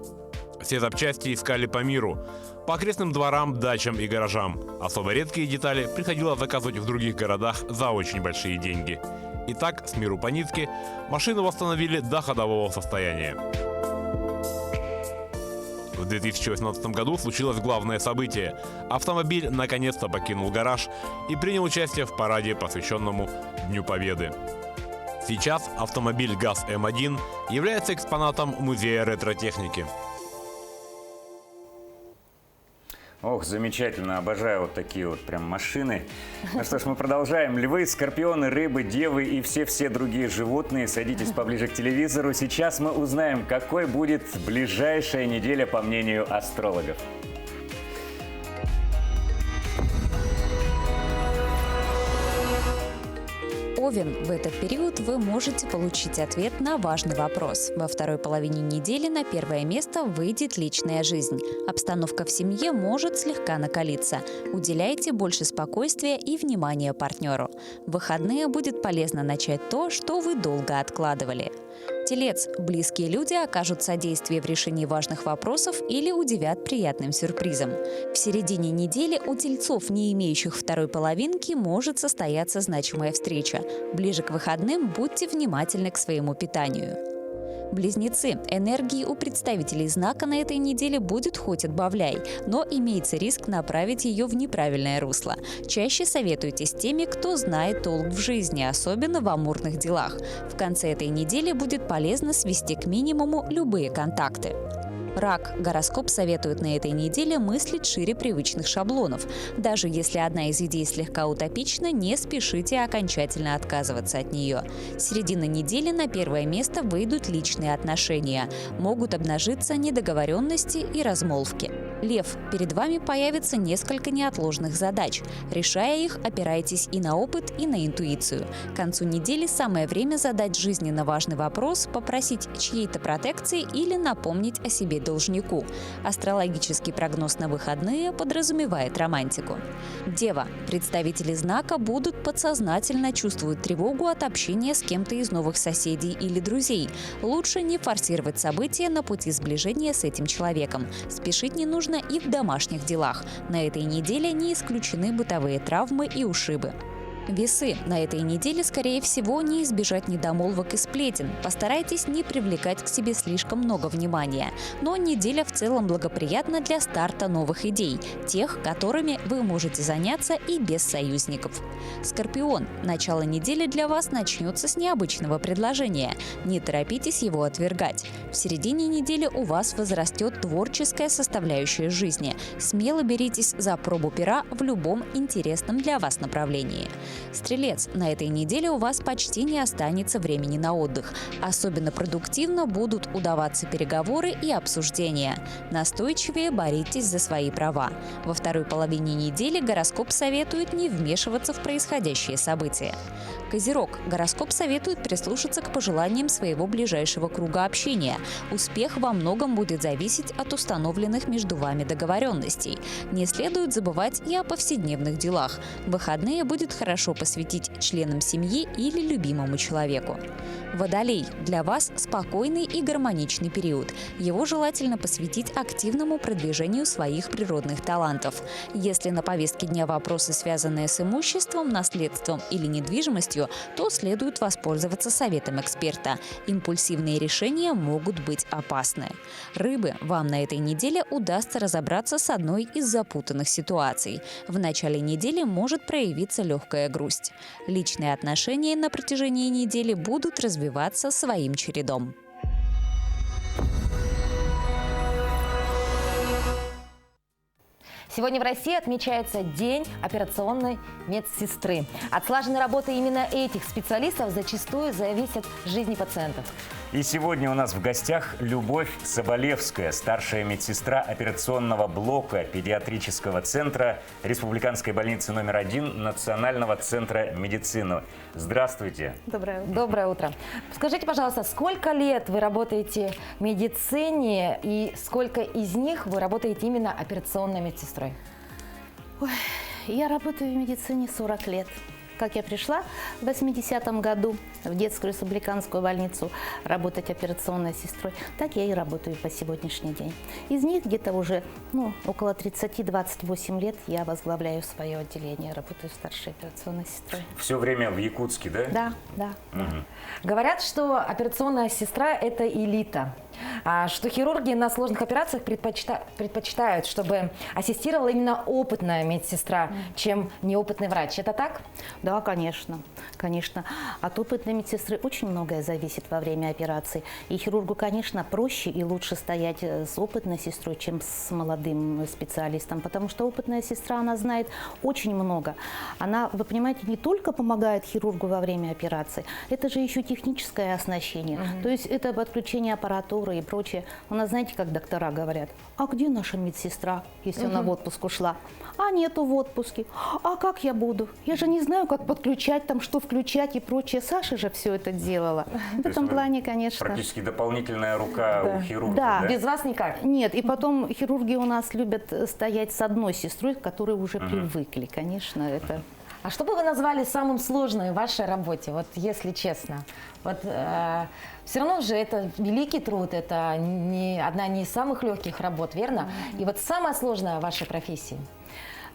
Все запчасти искали по миру, по окрестным дворам, дачам и гаражам. Особо редкие детали приходилось заказывать в других городах за очень большие деньги. И так, с миру по нитке, машину восстановили до ходового состояния. В 2018 году случилось главное событие. Автомобиль наконец-то покинул гараж и принял участие в параде, посвященному Дню Победы. Сейчас автомобиль ГАЗ-М1 является экспонатом музея ретро-техники. Ох, замечательно, обожаю вот такие вот прям машины. Ну что ж, мы продолжаем. Львы, скорпионы, рыбы, девы и все другие животные. Садитесь поближе к телевизору. Сейчас мы узнаем, какой будет ближайшая неделя, по мнению астрологов. Овен, в этот период вы можете получить ответ на важный вопрос. Во второй половине недели на первое место выйдет личная жизнь. Обстановка в семье может слегка накалиться. Уделяйте больше спокойствия и внимания партнеру. В выходные будет полезно начать то, что вы долго откладывали. Телец. Близкие люди окажут содействие в решении важных вопросов или удивят приятным сюрпризом. В середине недели у тельцов, не имеющих второй половинки, может состояться значимая встреча. Ближе к выходным будьте внимательны к своему питанию. Близнецы. Энергии у представителей знака на этой неделе будет хоть отбавляй, но имеется риск направить ее в неправильное русло. Чаще советуйтесь с теми, кто знает толк в жизни, особенно в амурных делах. В конце этой недели будет полезно свести к минимуму любые контакты. Рак. Гороскоп советует на этой неделе мыслить шире привычных шаблонов. Даже если одна из идей слегка утопична, не спешите окончательно отказываться от нее. Середина недели на первое место выйдут личные отношения. Могут обнажиться недоговоренности и размолвки. Лев. Перед вами появится несколько неотложных задач. Решая их, опирайтесь и на опыт, и на интуицию. К концу недели самое время задать жизненно важный вопрос, попросить чьей-то протекции или напомнить о себе должнику. Астрологический прогноз на выходные подразумевает романтику. Дева. Представители знака будут подсознательно чувствовать тревогу от общения с кем-то из новых соседей или друзей. Лучше не форсировать события на пути сближения с этим человеком. Спешить не нужно и в домашних делах. На этой неделе не исключены бытовые травмы и ушибы. Весы. На этой неделе, скорее всего, не избежать недомолвок и сплетен. Постарайтесь не привлекать к себе слишком много внимания. Но неделя в целом благоприятна для старта новых идей, тех, которыми вы можете заняться и без союзников. Скорпион. Начало недели для вас начнется с необычного предложения. Не торопитесь его отвергать. В середине недели у вас возрастет творческая составляющая жизни. Смело беритесь за пробу пера в любом интересном для вас направлении. Стрелец. На этой неделе у вас почти не останется времени на отдых. Особенно продуктивно будут удаваться переговоры и обсуждения. Настойчивее боритесь за свои права. Во второй половине недели гороскоп советует не вмешиваться в происходящие события. Козерог. Гороскоп советует прислушаться к пожеланиям своего ближайшего круга общения. Успех во многом будет зависеть от установленных между вами договоренностей. Не следует забывать и о повседневных делах. В выходные будет хорошо посвятить членам семьи или любимому человеку. Водолей. Для вас спокойный и гармоничный период. Его желательно посвятить активному продвижению своих природных талантов. Если на повестке дня вопросы, связанные с имуществом, наследством или недвижимостью, то следует воспользоваться советом эксперта. Импульсивные решения могут быть опасны. Рыбы. Вам на этой неделе удастся разобраться с одной из запутанных ситуаций. В начале недели может проявиться легкая грусть. Личные отношения на протяжении недели будут развиваться своим чередом. Сегодня в России отмечается День операционной медсестры. От слаженной работы именно этих специалистов зачастую зависят жизни пациентов. И сегодня у нас в гостях Любовь Соболевская, старшая медсестра операционного блока педиатрического центра Республиканской больницы номер 1 Национального центра медицины. Здравствуйте. Доброе утро. Доброе утро. Скажите, пожалуйста, сколько лет вы работаете в медицине и сколько из них вы работаете именно операционной медсестрой? Ой, я работаю в медицине 40 лет. Как я пришла в 80-м году в детскую республиканскую больницу работать операционной сестрой, так я и работаю по сегодняшний день. Из них где-то уже около 30-28 лет я возглавляю свое отделение, работаю старшей операционной сестрой. Все время в Якутске, да? Да, да. Угу. Говорят, что операционная сестра – это элита. Что хирурги на сложных операциях предпочитают, чтобы ассистировала именно опытная медсестра, чем неопытный врач. Это так? Да, конечно. Конечно. От опытной медсестры очень многое зависит во время операции. И хирургу, конечно, проще и лучше стоять с опытной сестрой, чем с молодым специалистом, потому что опытная сестра, она знает очень много. Она, вы понимаете, не только помогает хирургу во время операции, это же еще техническое оснащение. То есть это подключение аппаратуры, процедуры и прочее. У нас, знаете, как доктора говорят, а где наша медсестра, если она в отпуск ушла? А нету в отпуске. А как я буду? Я же не знаю, как подключать, там, что включать и прочее. Саша же все это делала. В этом плане, конечно. Практически дополнительная рука у хирурга. Да. Без вас никак? Нет, и потом хирурги у нас любят стоять с одной сестрой, к которой уже привыкли. Конечно, это... А что бы вы назвали самым сложным в вашей работе, вот если честно? Вот все равно же это великий труд, это одна не из самых легких работ, верно? И вот самое сложное в вашей профессии?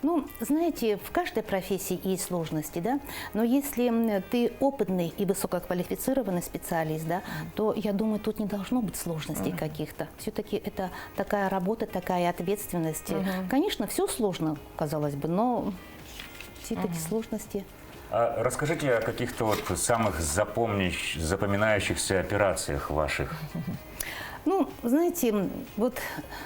Ну, знаете, в каждой профессии есть сложности, да, но если ты опытный и высококвалифицированный специалист, да, то, я думаю, тут не должно быть сложностей каких-то. Все-таки это такая работа, такая ответственность. Конечно, все сложно, казалось бы, но все-таки сложности. А расскажите о каких-то вот самых запоминающихся операциях ваших. Ну, знаете, вот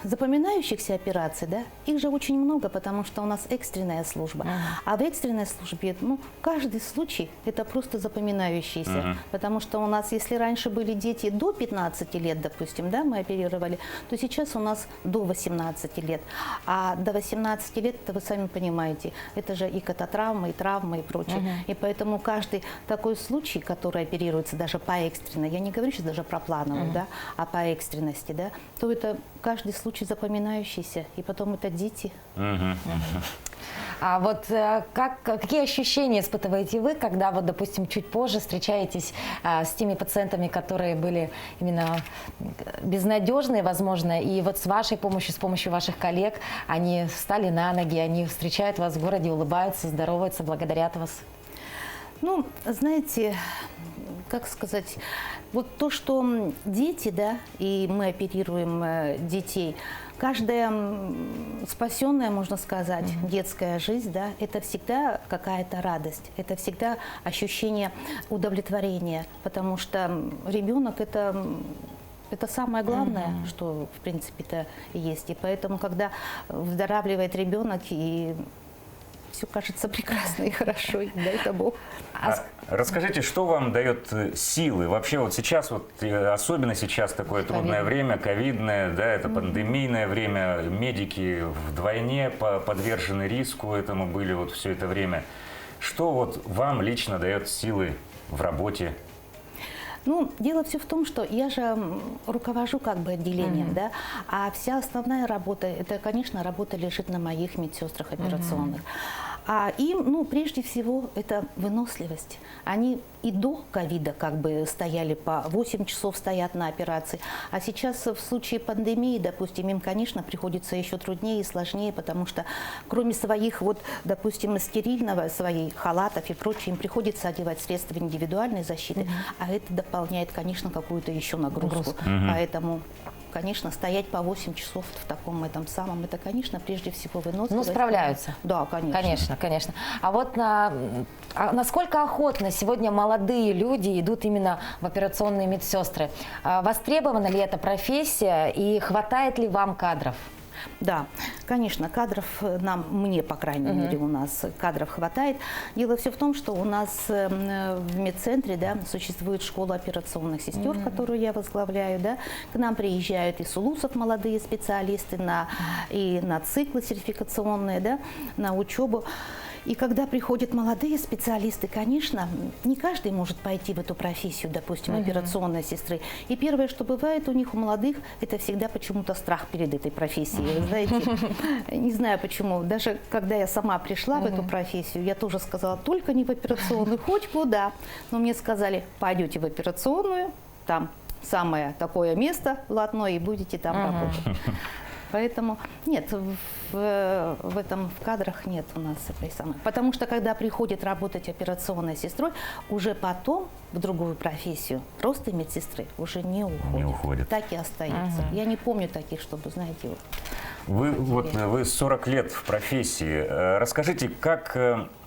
запоминающихся операций, да, их же очень много, потому что у нас экстренная служба. А в экстренной службе, ну, каждый случай это просто запоминающийся. Потому что у нас, если раньше были дети до 15 лет, допустим, да, мы оперировали, то сейчас у нас до 18 лет. А до 18 лет, это вы сами понимаете, это же и кататравмы, и травмы, и прочее. И поэтому каждый такой случай, который оперируется даже по экстренной, я не говорю сейчас даже про плановую, да, а по экстренной, да, то это каждый случай запоминающийся, и потом это дети. А вот какие ощущения испытываете вы, когда, вот, допустим, чуть позже встречаетесь с теми пациентами, которые были именно безнадежные, возможно, и вот с вашей помощью, с помощью ваших коллег, они встали на ноги, они встречают вас в городе, улыбаются, здороваются, благодарят вас? Ну, знаете, как сказать, вот то, что дети, да, и мы оперируем детей, каждая спасенная, можно сказать, детская жизнь, да, это всегда какая-то радость, это всегда ощущение удовлетворения, потому что ребенок это самое главное, что в принципе-то есть. И поэтому, когда выздоравливает ребенок, и все кажется прекрасно и хорошо, и дай это Бог. Расскажите, что вам дает силы? Вообще вот сейчас, вот, особенно сейчас такое трудное время, ковидное, да, это пандемийное время, медики вдвойне подвержены риску этому были вот все это время. Что вот вам лично дает силы в работе? Ну, дело все в том, что я же руковожу как бы отделением, да, а вся основная работа, это, конечно, работа лежит на моих медсестрах операционных. А им, ну, прежде всего, это выносливость. Они и до ковида как бы стояли по 8 часов стоят на операции, а сейчас в случае пандемии, допустим, им, конечно, приходится еще труднее и сложнее, потому что кроме своих, вот, допустим, стерильного, своих халатов и прочее, им приходится одевать средства индивидуальной защиты, а это дополняет, конечно, какую-то еще нагрузку. Поэтому, конечно, стоять по 8 часов в таком этом самом, это, конечно, прежде всего выносливость. Ну, справляются. Да, конечно. Конечно, конечно. А вот насколько охотно сегодня молодые люди идут именно в операционные медсестры? Востребована ли эта профессия и хватает ли вам кадров? Да, конечно, кадров мне, по крайней мере, у нас кадров хватает. Дело все в том, что у нас в медцентре, да, существует школа операционных сестер, которую я возглавляю, да. К нам приезжают из улусов молодые специалисты и на циклы сертификационные, да, на учебу. И когда приходят молодые специалисты, конечно, не каждый может пойти в эту профессию, допустим, операционной сестры. И первое, что бывает у них, у молодых, это всегда почему-то страх перед этой профессией. Вы знаете, не знаю почему. Даже когда я сама пришла в эту профессию, я тоже сказала, только не в операционную, хоть куда. Но мне сказали, пойдете в операционную, там самое такое место блатное, и будете там работать. Поэтому нет, в кадрах нет у нас этой самой. Потому что когда приходит работать операционной сестрой, уже потом в другую профессию просто медсестры уже не уходят. Так и остается. Я не помню таких, чтобы, знаете, вы 40 лет в профессии. Расскажите, как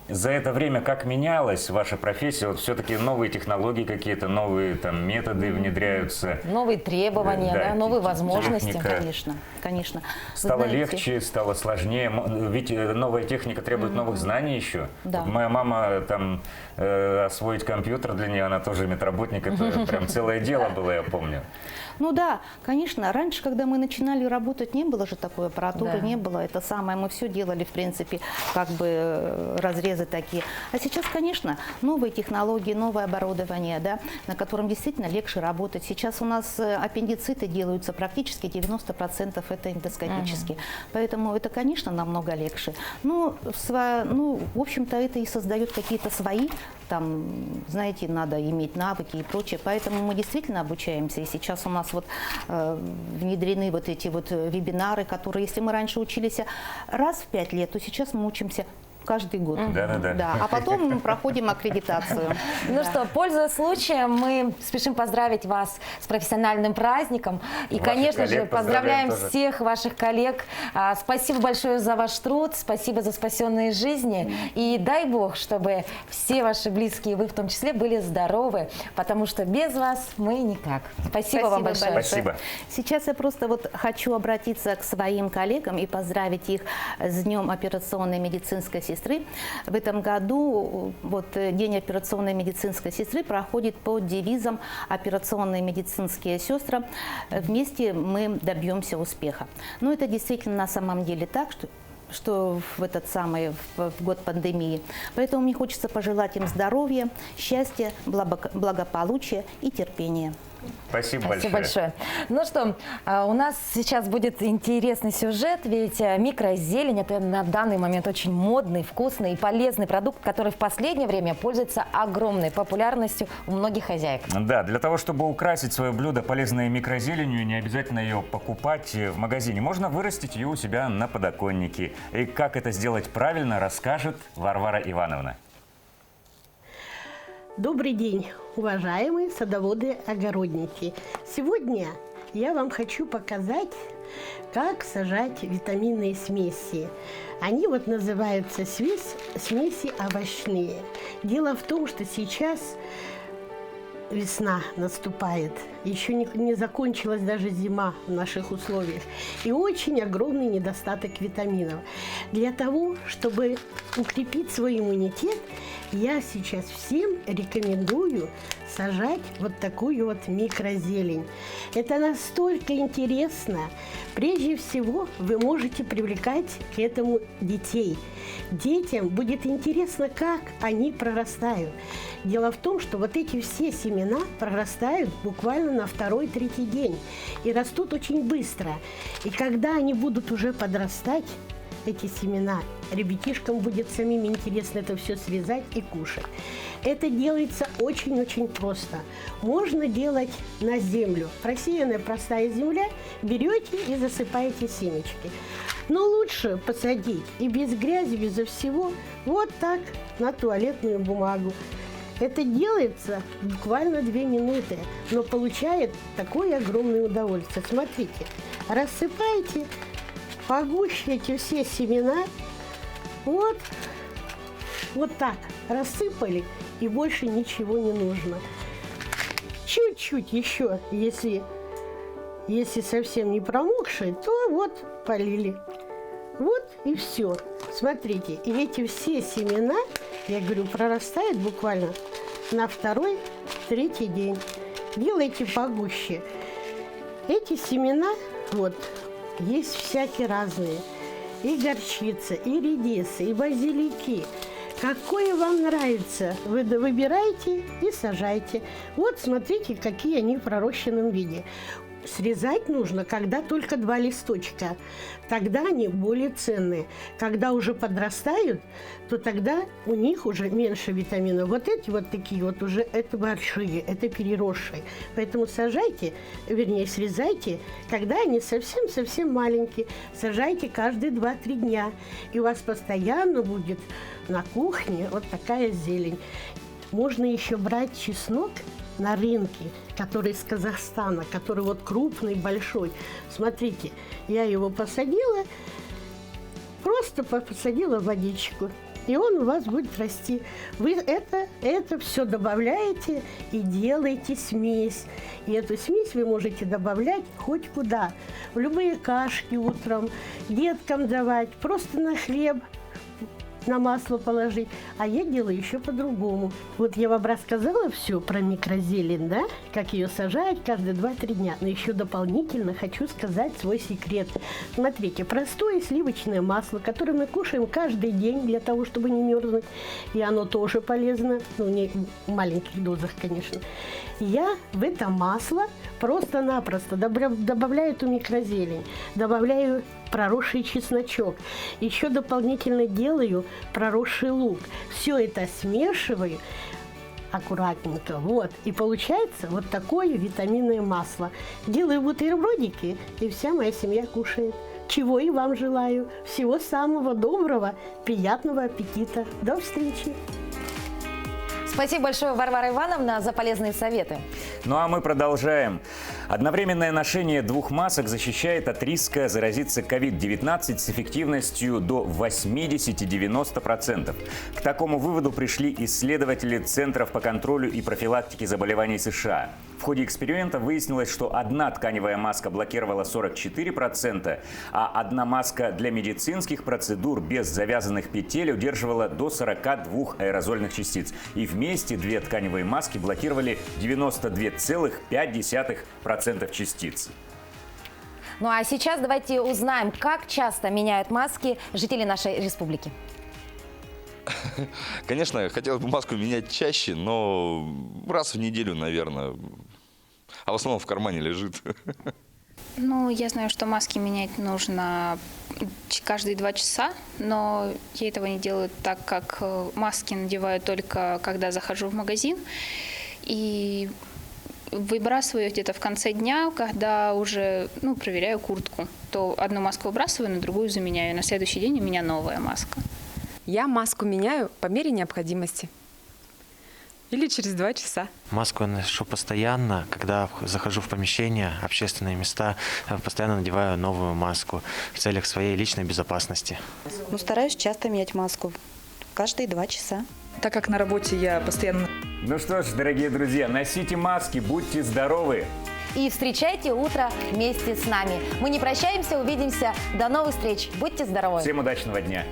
За это время как менялась ваша профессия? Вот все-таки новые технологии какие-то, новые там методы внедряются. Новые требования, да, новые возможности. Техника. Конечно, конечно. Стало Знаете, легче, стало сложнее. Ведь новая техника требует новых знаний еще. Да. Вот моя мама там освоить компьютер для нее, она тоже медработник, это прям целое дело было, я помню. Ну да, конечно. Раньше, когда мы начинали работать, не было же такой аппаратуры, Да. не было. Это самое, мы все делали, в принципе, как бы разрезы такие. А сейчас, конечно, новые технологии, новое оборудование, да, на котором действительно легче работать. Сейчас у нас аппендициты делаются практически 90% это эндоскопически. Поэтому это, конечно, намного легче. Ну, в общем-то, это и создает какие-то свои, там, знаете, надо иметь навыки и прочее. Поэтому мы действительно обучаемся. И сейчас у нас вот внедрены вот эти вот вебинары, которые, если мы раньше учились раз в 5 лет, то сейчас мы учимся каждый год. Да. А потом мы проходим аккредитацию. Ну что, пользуясь случаем, мы спешим поздравить вас с профессиональным праздником. И, Ваших конечно же, коллег поздравляем тоже. всех ваших коллег. Спасибо большое за ваш труд, спасибо за спасенные жизни. И дай Бог, чтобы все ваши близкие, вы в том числе, были здоровы, потому что без вас мы никак. Спасибо вам большое. Спасибо. Сейчас я просто вот хочу обратиться к своим коллегам и поздравить их с Днем операционной медицинской сестры. В этом году вот День операционной медицинской сестры проходит под девизом «Операционные медицинские сестры. Вместе мы добьемся успеха». Но это действительно на самом деле так, что в этот самый в год пандемии. Поэтому мне хочется пожелать им здоровья, счастья, благополучия и терпения. Спасибо большое. Ну что, у нас сейчас будет интересный сюжет, ведь микрозелень – это на данный момент очень модный, вкусный и полезный продукт, который в последнее время пользуется огромной популярностью у многих хозяек. Да, для того, чтобы украсить свое блюдо полезной микрозеленью, не обязательно ее покупать в магазине. Можно вырастить ее у себя на подоконнике. И как это сделать правильно, расскажет Варвара Ивановна. Добрый день, уважаемые садоводы-огородники! Сегодня я вам хочу показать, как сажать витаминные смеси. Они вот называются смеси овощные. Дело в том, что сейчас весна наступает, еще не закончилась даже зима в наших условиях. И очень огромный недостаток витаминов. Для того, чтобы укрепить свой иммунитет, я сейчас всем рекомендую сажать вот такую вот микрозелень. Это настолько интересно. Прежде всего, вы можете привлекать к этому детей. Детям будет интересно, как они прорастают. Дело в том, что вот эти все семена прорастают буквально на 2-3 день и растут очень быстро. И когда они будут уже подрастать, эти семена, ребятишкам будет самим интересно это все связать и кушать. Это делается очень-очень просто. Можно делать на землю. Просеянная простая земля, берете и засыпаете семечки. Но лучше посадить и без грязи, безо всего, вот так на туалетную бумагу. Это делается буквально 2 минуты, но получает такое огромное удовольствие. Смотрите, рассыпаете погуще эти все семена, вот так рассыпали, и больше ничего не нужно. Чуть-чуть еще, если совсем не промокшие, то вот полили. Вот и все. Смотрите, и эти все семена, я говорю, прорастают буквально на 2-3 день. Делайте погуще. Эти семена, вот, есть всякие разные. И горчица, и редисы, и базилики. Какое вам нравится, вы выбирайте и сажайте. Вот смотрите, какие они в пророщенном виде. Срезать нужно, когда только 2 листочка. Тогда они более ценные. Когда уже подрастают, то тогда у них уже меньше витаминов. Вот эти вот такие вот уже, это большие, это переросшие. Поэтому сажайте, вернее, срезайте, когда они совсем-совсем маленькие. Сажайте каждые 2-3 дня. И у вас постоянно будет на кухне вот такая зелень. Можно еще брать чеснок на рынке, который из Казахстана, который вот крупный, большой. Смотрите, я его посадила, просто посадила в водичку. и он у вас будет расти. Вы это все добавляете и делаете смесь. И эту смесь вы можете добавлять хоть куда. В любые кашки утром, деткам давать, просто на хлеб, на масло положить. А я делаю еще по-другому. Вот я вам рассказала все про микрозелень, да? Как ее сажать каждые 2-3 дня. Но еще дополнительно хочу сказать свой секрет. Смотрите, простое сливочное масло, которое мы кушаем каждый день для того, чтобы не мерзнуть. И оно тоже полезно. Ну, не в маленьких дозах, конечно. Я в это масло просто-напросто добавляю эту микрозелень. Добавляю проросший чесночок. Еще дополнительно делаю проросший лук. Все это смешиваю аккуратненько. Вот. И получается вот такое витаминное масло. Делаю бутербродики, и вся моя семья кушает. Чего и вам желаю. Всего самого доброго, приятного аппетита. До встречи! Спасибо большое, Варвара Ивановна, за полезные советы. Ну а мы продолжаем. Одновременное ношение 2 масок защищает от риска заразиться COVID-19 с эффективностью до 80-90%. К такому выводу пришли исследователи Центров по контролю и профилактике заболеваний США. В ходе эксперимента выяснилось, что одна тканевая маска блокировала 44%, а одна маска для медицинских процедур без завязанных петель удерживала до 42 аэрозольных частиц. И вместе 2 тканевые маски блокировали 92,5% частиц. Ну а сейчас давайте узнаем, как часто меняют маски жители нашей республики. Конечно, хотелось бы маску менять чаще, но раз в неделю, наверное. А в основном в кармане лежит. Ну, я знаю, что маски менять нужно каждые 2 часа, но я этого не делаю, так как маски надеваю только когда захожу в магазин. И выбрасываю их где-то в конце дня, когда уже проверяю куртку. То одну маску выбрасываю, на другую заменяю. На следующий день у меня новая маска. Я маску меняю по мере необходимости. Или через 2 часа. Маску я ношу постоянно. Когда захожу в помещения, общественные места, постоянно надеваю новую маску в целях своей личной безопасности. Стараюсь часто менять маску. Каждые 2 часа. Так как на работе я постоянно... Ну что ж, дорогие друзья, носите маски, будьте здоровы. И встречайте утро вместе с нами. Мы не прощаемся, увидимся. До новых встреч. Будьте здоровы. Всем удачного дня.